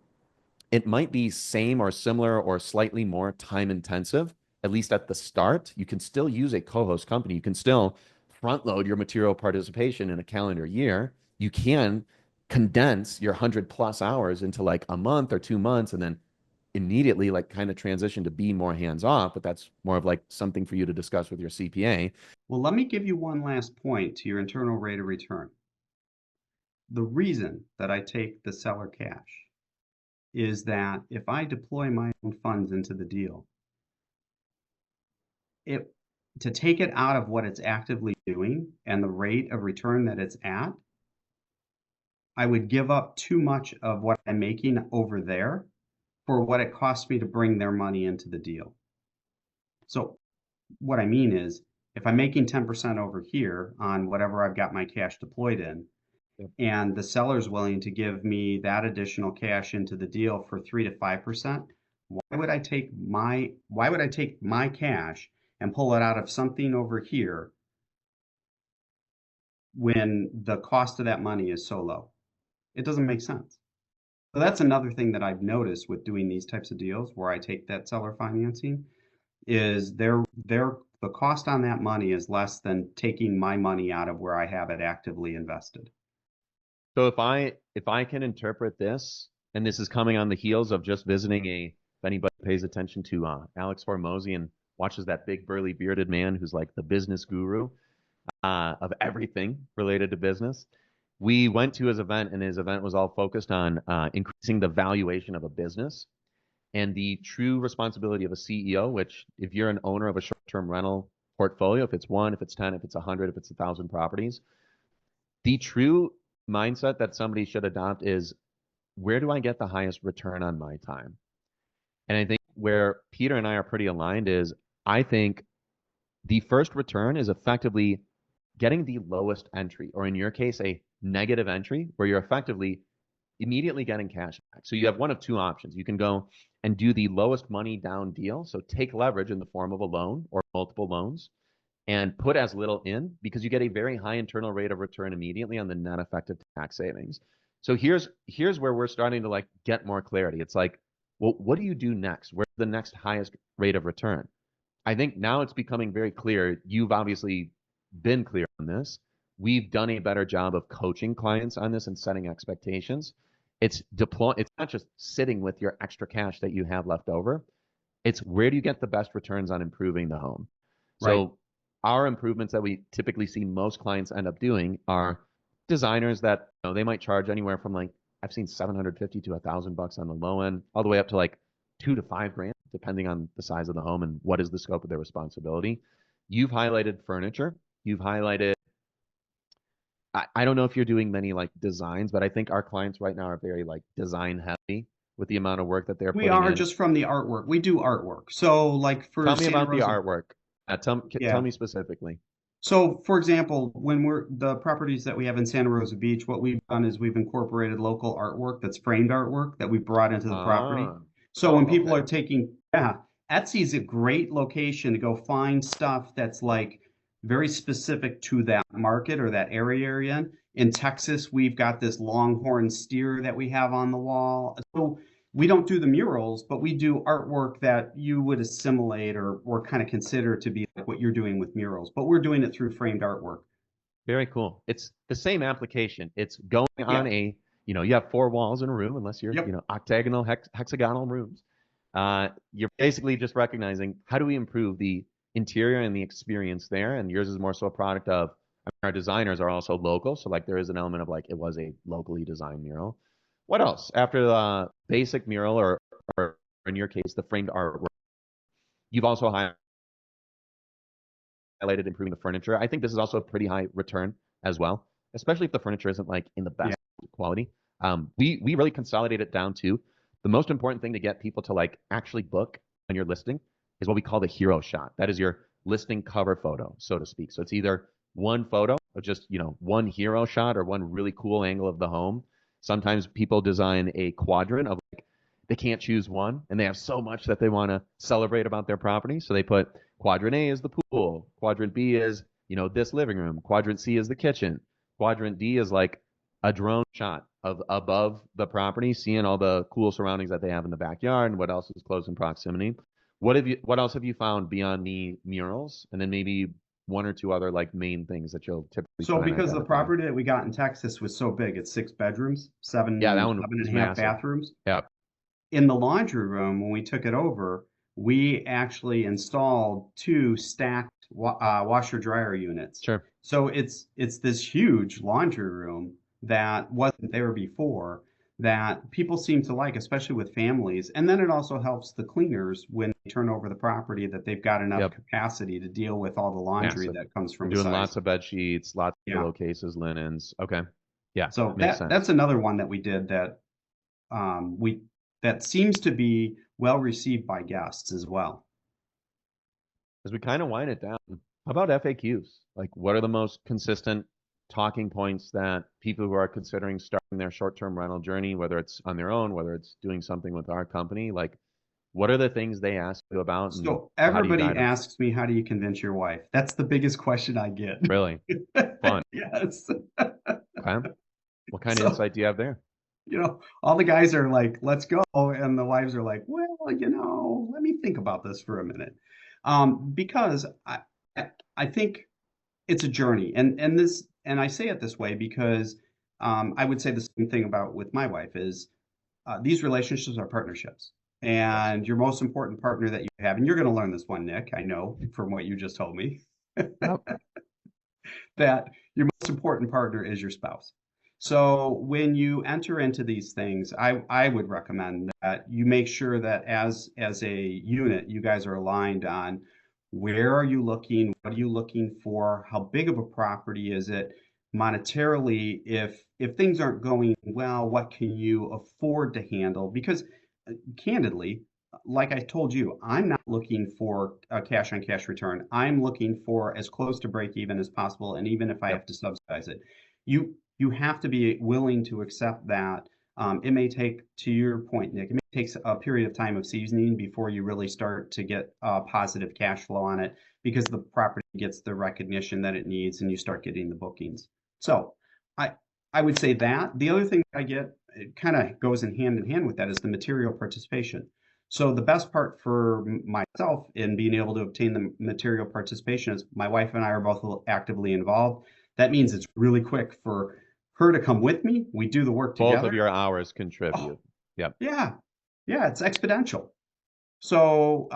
[SPEAKER 1] it might be same or similar or slightly more time intensive, at least at the start. You can still use a co-host company. You can still front load your material participation in a calendar year. You can condense your 100+ hours into like a month or 2 months and then immediately like kind of transition to be more hands off. But that's more of like something for you to discuss with your CPA.
[SPEAKER 2] Well, let me give you one last point to your internal rate of return. The reason that I take the seller cash is that if I deploy my own funds into the deal, it to take it out of what it's actively doing and the rate of return that it's at, I would give up too much of what I'm making over there for what it costs me to bring their money into the deal. So what I mean is, if I'm making 10% over here on whatever I've got my cash deployed in,
[SPEAKER 1] Yep.
[SPEAKER 2] and the seller's willing to give me that additional cash into the deal for 3 to 5%, why would I take my cash and pull it out of something over here when the cost of that money is so low? It doesn't make sense. So that's another thing that I've noticed with doing these types of deals where I take that seller financing is the cost on that money is less than taking my money out of where I have it actively invested.
[SPEAKER 1] So if I can interpret this, and this is coming on the heels of just visiting if anybody pays attention to Alex Hormozy and watches that big burly bearded man who's like the business guru of everything related to business. We went to his event, and his event was all focused on increasing the valuation of a business and the true responsibility of a CEO. Which, if you're an owner of a short-term rental portfolio, if it's one, if it's 10, if it's 100, if it's 1,000 properties, the true mindset that somebody should adopt is, where do I get the highest return on my time? And I think where Peter and I are pretty aligned is, I think the first return is effectively getting the lowest entry, or in your case, a negative entry, where you're effectively immediately getting cash back. So you have one of two options. You can go and do the lowest money down deal. So take leverage in the form of a loan or multiple loans and put as little in, because you get a very high internal rate of return immediately on the net effective tax savings. So here's where we're starting to like get more clarity. It's like, well, what do you do next? Where's the next highest rate of return? I think now it's becoming very clear. You've obviously been clear on this. We've done a better job of coaching clients on this and setting expectations. It's not just sitting with your extra cash that you have left over. It's, where do you get the best returns on improving the home?
[SPEAKER 2] Right.
[SPEAKER 1] So our improvements that we typically see most clients end up doing are designers that, they might charge anywhere from like, I've seen 750 to $1,000 on the low end, all the way up to like 2 to 5 grand, depending on the size of the home and what is the scope of their responsibility. You've highlighted furniture. You've highlighted, I don't know if you're doing many like designs, but I think our clients right now are very like design heavy with the amount of work that they're
[SPEAKER 2] We
[SPEAKER 1] putting
[SPEAKER 2] are
[SPEAKER 1] in.
[SPEAKER 2] just from the artwork. We do artwork. So like for
[SPEAKER 1] Tell me
[SPEAKER 2] Santa
[SPEAKER 1] about the
[SPEAKER 2] Rosa,
[SPEAKER 1] artwork. Tell
[SPEAKER 2] yeah.
[SPEAKER 1] me specifically.
[SPEAKER 2] So, for example, when we're the properties that we have in Santa Rosa Beach, what we've done is we've incorporated local artwork that's framed artwork that we brought into the property.
[SPEAKER 1] Ah,
[SPEAKER 2] So when
[SPEAKER 1] oh,
[SPEAKER 2] people
[SPEAKER 1] okay.
[SPEAKER 2] are taking, yeah, Etsy's a great location to go find stuff that's like very specific to that market or that area you're in. In Texas, we've got this longhorn steer that we have on the wall. So we don't do the murals, but we do artwork that you would assimilate or kind of consider to be like what you're doing with murals, but we're doing it through framed artwork.
[SPEAKER 1] Very cool. It's the same application. It's going on
[SPEAKER 2] Yeah.
[SPEAKER 1] you have four walls in a room, unless you're,
[SPEAKER 2] Yep.
[SPEAKER 1] octagonal, hexagonal rooms. You're basically just recognizing, how do we improve the interior and the experience there? And yours is more so a product of, I mean, our designers are also local. So like there is an element of like, it was a locally designed mural. What else? After the basic mural or in your case, the framed artwork, You've also highlighted improving the furniture. I think this is also a pretty high return as well, especially if the furniture isn't like in the
[SPEAKER 2] Yeah.
[SPEAKER 1] best quality. We really consolidate it down to the most important thing to get people to like actually book on your listing is what we call the hero shot. That is your listing cover photo, so to speak. So it's either one photo of just, one hero shot or one really cool angle of the home. Sometimes people design a quadrant of like they can't choose one and they have so much that they want to celebrate about their property. So they put quadrant A is the pool, quadrant B is, this living room, quadrant C is the kitchen, quadrant D is like a drone shot of above the property, seeing all the cool surroundings that they have in the backyard and what else is close in proximity. What else have you found beyond the murals? And then maybe one or two other like main things that you'll typically
[SPEAKER 2] So
[SPEAKER 1] try and
[SPEAKER 2] because the
[SPEAKER 1] identify.
[SPEAKER 2] property that we got in Texas was so big, it's 6 bedrooms,
[SPEAKER 1] Yeah, that one
[SPEAKER 2] seven and
[SPEAKER 1] is
[SPEAKER 2] a half
[SPEAKER 1] massive.
[SPEAKER 2] bathrooms.
[SPEAKER 1] Yeah,
[SPEAKER 2] In the laundry room, when we took it over, we actually installed two stacked washer dryer units.
[SPEAKER 1] sure.
[SPEAKER 2] So it's this huge laundry room that wasn't there before that people seem to like, especially with families. And then it also helps the cleaners when they turn over the property that they've got enough
[SPEAKER 1] Yep,
[SPEAKER 2] capacity to deal with all the laundry
[SPEAKER 1] massive.
[SPEAKER 2] that comes
[SPEAKER 1] We're
[SPEAKER 2] from a
[SPEAKER 1] doing
[SPEAKER 2] size.
[SPEAKER 1] lots of bed sheets, lots of
[SPEAKER 2] Yeah.
[SPEAKER 1] pillowcases, linens. Okay. Yeah,
[SPEAKER 2] So
[SPEAKER 1] makes sense.
[SPEAKER 2] that's another one that we did that we that seems to be well received by guests as well.
[SPEAKER 1] As we kind of wind it down, how about FAQs? Like, what are the most consistent talking points that people who are considering starting their short-term rental journey, whether it's on their own, whether it's doing something with our company, like, what are the things they ask you about, and
[SPEAKER 2] So
[SPEAKER 1] how do you
[SPEAKER 2] everybody
[SPEAKER 1] guide them?
[SPEAKER 2] asks me, how do you convince your wife? That's the biggest question I get.
[SPEAKER 1] Really fun.
[SPEAKER 2] Yes.
[SPEAKER 1] Okay. What kind of
[SPEAKER 2] So,
[SPEAKER 1] insight do you have there?
[SPEAKER 2] all the guys are like, let's go. And the wives are like, well, let me think about this for a minute. Because I think it's a journey. And I say it this way because I would say the same thing about with my wife is these relationships are partnerships.
[SPEAKER 1] Yes.
[SPEAKER 2] And your most important partner that you have, and you're going to learn this one, Nick, I know from what you just told me,
[SPEAKER 1] Yep.
[SPEAKER 2] that your most important partner is your spouse. So when you enter into these things, I would recommend that you make sure that as a unit, you guys are aligned on where are you looking, what are you looking for, how big of a property is it, monetarily, if things aren't going well, what can you afford to handle? Because candidly, like I told you, I'm not looking for a cash on cash return. I'm looking for as close to break even as possible. And even if I
[SPEAKER 1] Yep.
[SPEAKER 2] have to subsidize it, you have to be willing to accept that. It may take, to your point, Nick, it may take a period of time of seasoning before you really start to get positive cash flow on it because the property gets the recognition that it needs and you start getting the bookings. So I I would say that. The other thing I get, it kind of goes in hand with that, is the material participation. So the best part for myself in being able to obtain the material participation is my wife and I are both actively involved. That means it's really quick for her to come with me. We do the work
[SPEAKER 1] Both of
[SPEAKER 2] together.
[SPEAKER 1] your hours
[SPEAKER 2] Oh,
[SPEAKER 1] contribute. Yep.
[SPEAKER 2] yeah. Yeah, it's exponential. So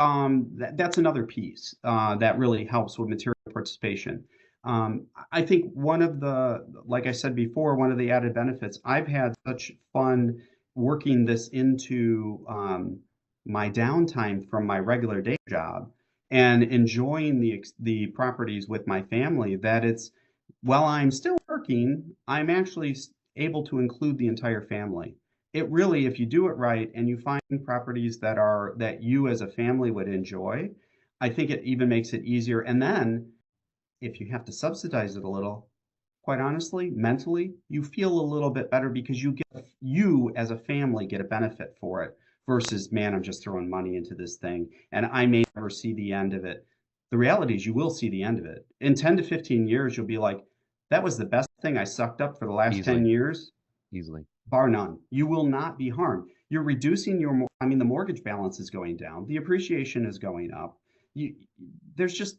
[SPEAKER 2] that's another piece that really helps with material participation. I think like I said before, one of the added benefits, I've had such fun working this into my downtime from my regular day job and enjoying the properties with my family that while I'm still working, I'm actually able to include the entire family. It really, if you do it right and you find properties that you as a family would enjoy, I think it even makes it easier. And then if you have to subsidize it a little, quite honestly, mentally, you feel a little bit better because you as a family get a benefit for it versus, man, I'm just throwing money into this thing and I may never see the end of it. The reality is you will see the end of it. In 10 to 15 years, you'll be like, that was the best thing I sucked up for the last 10
[SPEAKER 1] Easily.
[SPEAKER 2] years,
[SPEAKER 1] Easily.
[SPEAKER 2] bar none. You will not be harmed. You're reducing I mean, the mortgage balance is going down, the appreciation is going up. You, there's just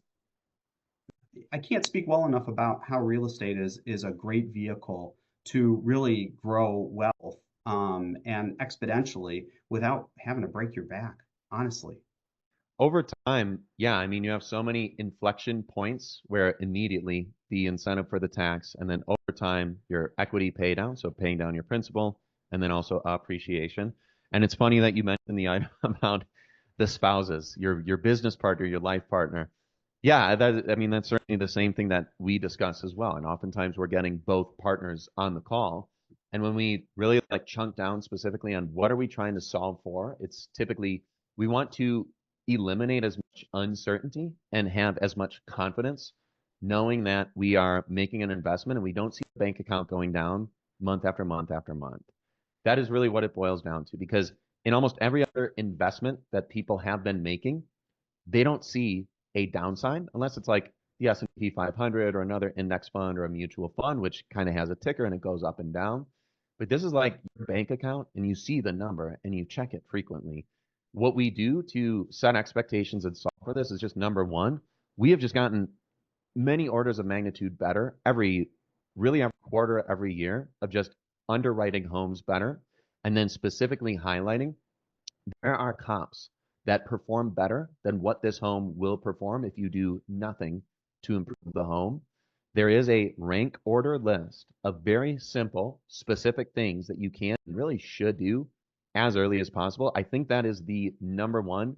[SPEAKER 2] I can't speak well enough about how real estate is a great vehicle to really grow wealth and exponentially without having to break your back, honestly.
[SPEAKER 1] Over time, yeah, I mean, you have so many inflection points where immediately the incentive for the tax, and then over time, your equity pay down, so paying down your principal, and then also appreciation. And it's funny that you mentioned the item about the spouses, your business partner, your life partner. Yeah, that I mean that's certainly the same thing that we discuss as well. And oftentimes we're getting both partners on the call. And when we really like chunk down specifically on what are we trying to solve for, it's typically we want to eliminate as much uncertainty and have as much confidence, knowing that we are making an investment and we don't see the bank account going down month after month after month. That is really what it boils down to because in almost every other investment that people have been making, they don't see a downside unless it's like the S&P 500 or another index fund or a mutual fund, which kind of has a ticker and it goes up and down. But this is like your bank account and you see the number and you check it frequently. What we do to set expectations and solve for this is just number one, we have just gotten many orders of magnitude better really every quarter, every year of just underwriting homes better. And then specifically highlighting there are comps that perform better than what this home will perform if you do nothing to improve the home. There is a rank order list of very simple, specific things that you can and really should do as early as possible. I think that is the number one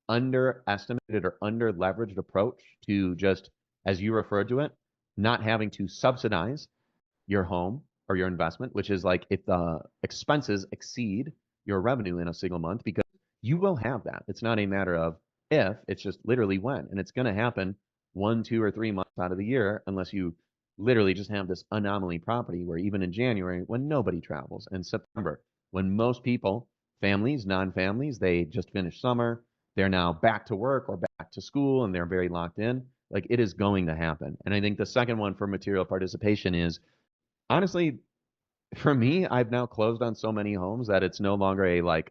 [SPEAKER 1] underestimated or under leveraged approach to just, as you referred to it, not having to subsidize your home or your investment, which is like if the expenses exceed your revenue in a single month, because you will have that. It's not a matter of if, it's just literally when. And it's going to happen 1, 2, or 3 months out of the year, unless you literally just have this anomaly property where even in January, when nobody travels, and September, when most people, families, non families, they just finished summer, they're now back to work or back to school and they're very locked in. Like it is going to happen. And I think the second one for material participation is honestly, for me, I've now closed on so many homes that it's no longer a like,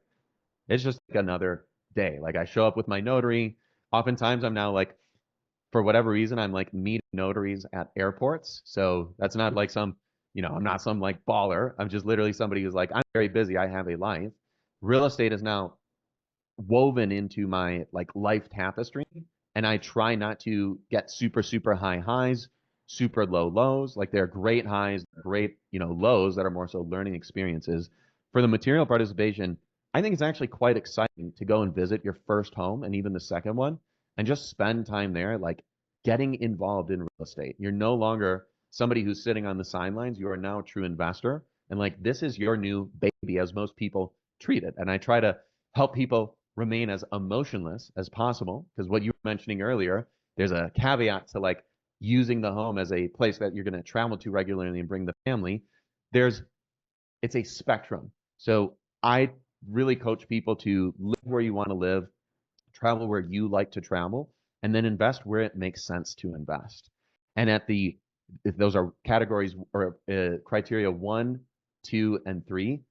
[SPEAKER 1] it's just like another day. Like I show up with my notary. Oftentimes I'm now like, for whatever reason, I'm like meeting notaries at airports. So that's not like I'm not some like baller. I'm just literally somebody who's like, I'm very busy. I have a life. Real estate is now woven into my like life tapestry, and I try not to get super high highs, super low lows. Like they're great highs, great lows that are more so learning experiences. For the material participation, I think it's actually quite exciting to go and visit your first home and even the second one and just spend time there like getting involved in real estate. You're no longer somebody who's sitting on the sidelines. You are now a true investor, and like this is your new baby as most people treat it. And I try to help people remain as emotionless as possible. Because what you were mentioning earlier, there's a caveat to like using the home as a place that you're going to travel to regularly and bring the family. There's it's a spectrum. So I really coach people to live where you want to live, travel where you like to travel, and then invest where it makes sense to invest. And if those are categories or criteria one, two, and three.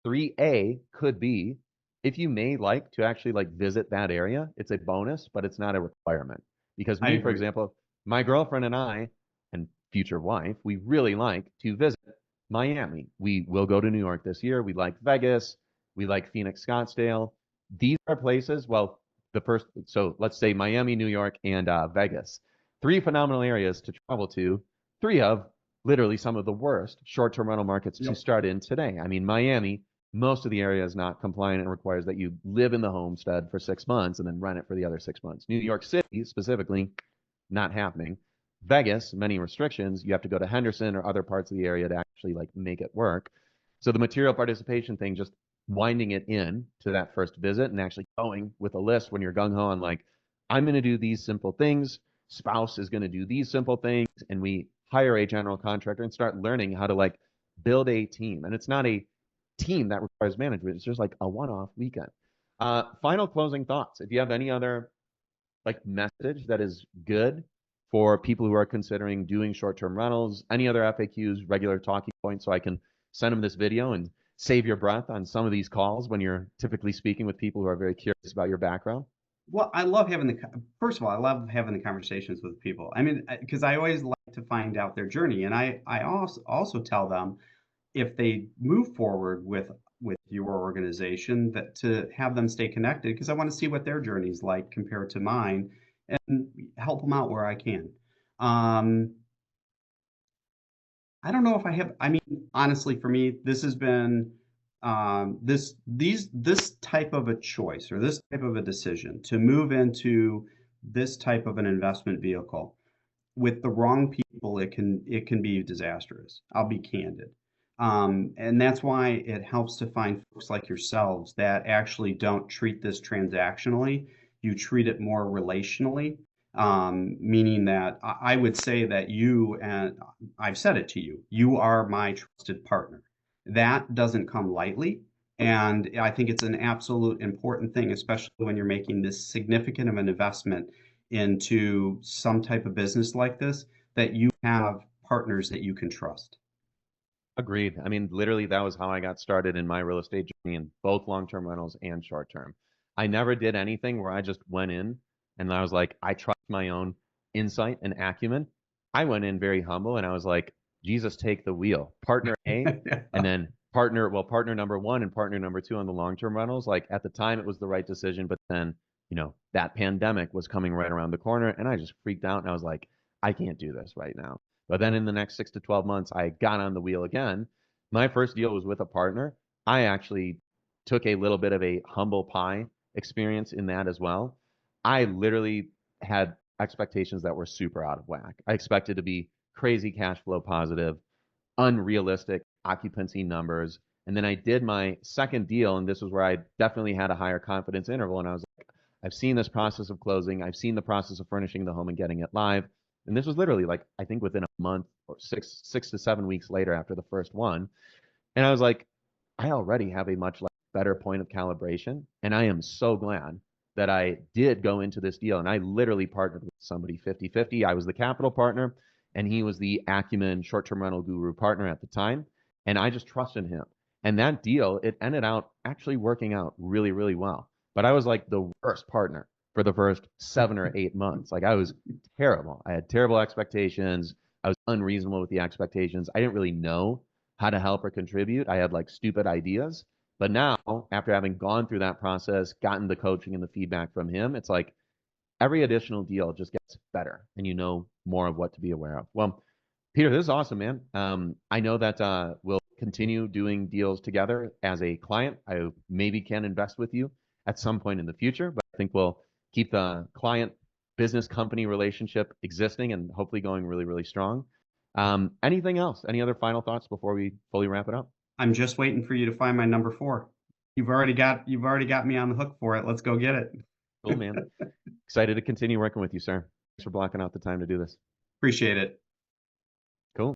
[SPEAKER 1] 3A could be if you may like to actually like visit that area, it's a bonus, but it's not a requirement. Because
[SPEAKER 2] I
[SPEAKER 1] me, for
[SPEAKER 2] agree.
[SPEAKER 1] example, my girlfriend and I, and future wife, we really like to visit Miami. We will go to New York this year. We like Vegas. We like Phoenix, Scottsdale. These are places, well, so let's say Miami, New York, and Vegas. Three phenomenal areas to travel to. Three of literally some of the worst short-term rental markets to
[SPEAKER 2] Yep.
[SPEAKER 1] start in today. I mean, Miami, most of the area is not compliant and requires that you live in the homestead for 6 months and then rent it for the other 6 months. New York City, specifically, not happening. Vegas, many restrictions. You have to go to Henderson or other parts of the area to actually like make it work. So the material participation thing, just winding it in to that first visit and actually going with a list when you're gung ho on like, I'm going to do these simple things. Spouse is going to do these simple things, and we hire a general contractor and start learning how to like build a team. And it's not a team that requires management. It's just like a one-off weekend. Final closing thoughts. If you have any other like message that is good for people who are considering doing short-term rentals, any other FAQs, regular talking points, so I can send them this video and save your breath on some of these calls when you're typically speaking with people who are very curious about your background.
[SPEAKER 2] Well, I love having first of all, I love having the conversations with people. I mean, because I always like to find out their journey, and I also tell them if they move forward with your organization that to have them stay connected because I want to see what their journey's like compared to mine and help them out where I can. Um, I don't know if I have, I mean, honestly, for me, this has been this type of a choice or this type of a decision to move into this type of an investment vehicle with the wrong people, it can be disastrous. I'll be candid. And that's why it helps to find folks like yourselves that actually don't treat this transactionally. You treat it more relationally, meaning that I would say that you, and I've said it to you, you are my trusted partner. That doesn't come lightly. And I think it's an absolute important thing, especially when you're making this significant of an investment into some type of business like this, that you have partners that you can trust.
[SPEAKER 1] Agreed. I mean, literally, that was how I got started in my real estate journey in both long-term rentals and short-term. I never did anything where I just went in and I was like, I trust my own insight and acumen. I went in very humble and I was like, Jesus, take the wheel. Partner A, and then partner number one and partner number two on the long-term rentals. Like at the time, it was the right decision, but then, that pandemic was coming right around the corner and I just freaked out and I was like, I can't do this right now. But then in the next 6 to 12 months, I got on the wheel again. My first deal was with a partner. I actually took a little bit of a humble pie experience in that as well. I literally had expectations that were super out of whack. I expected to be crazy cash flow positive, unrealistic occupancy numbers. And then I did my second deal, and this was where I definitely had a higher confidence interval. And I was like, I've seen this process of closing, I've seen the process of furnishing the home and getting it live. And this was literally like, I think within a month or six to 7 weeks later after the first one. And I was like, I already have a much like better point of calibration. And I am so glad that I did go into this deal. And I literally partnered with somebody 50-50. I was the capital partner and he was the acumen short-term rental guru partner at the time. And I just trusted him. And that deal, it ended out actually working out really, really well. But I was like the worst partner for the first 7 or 8 months. Like I was terrible. I had terrible expectations. I was unreasonable with the expectations. I didn't really know how to help or contribute. I had like stupid ideas. But now, after having gone through that process, gotten the coaching and the feedback from him, it's like every additional deal just gets better and you know more of what to be aware of. Well, Peter, this is awesome, man. I know that we'll continue doing deals together as a client. I maybe can invest with you at some point in the future, but I think we'll keep the client business company relationship existing and hopefully going really, really strong. Anything else? Any other final thoughts before we fully wrap it up?
[SPEAKER 2] I'm just waiting for you to find my number four. You've already got me on the hook for it. Let's go get
[SPEAKER 1] Cool, man.
[SPEAKER 2] it.
[SPEAKER 1] Excited to continue working with you, sir. Thanks for blocking out the time to do this.
[SPEAKER 2] Appreciate it.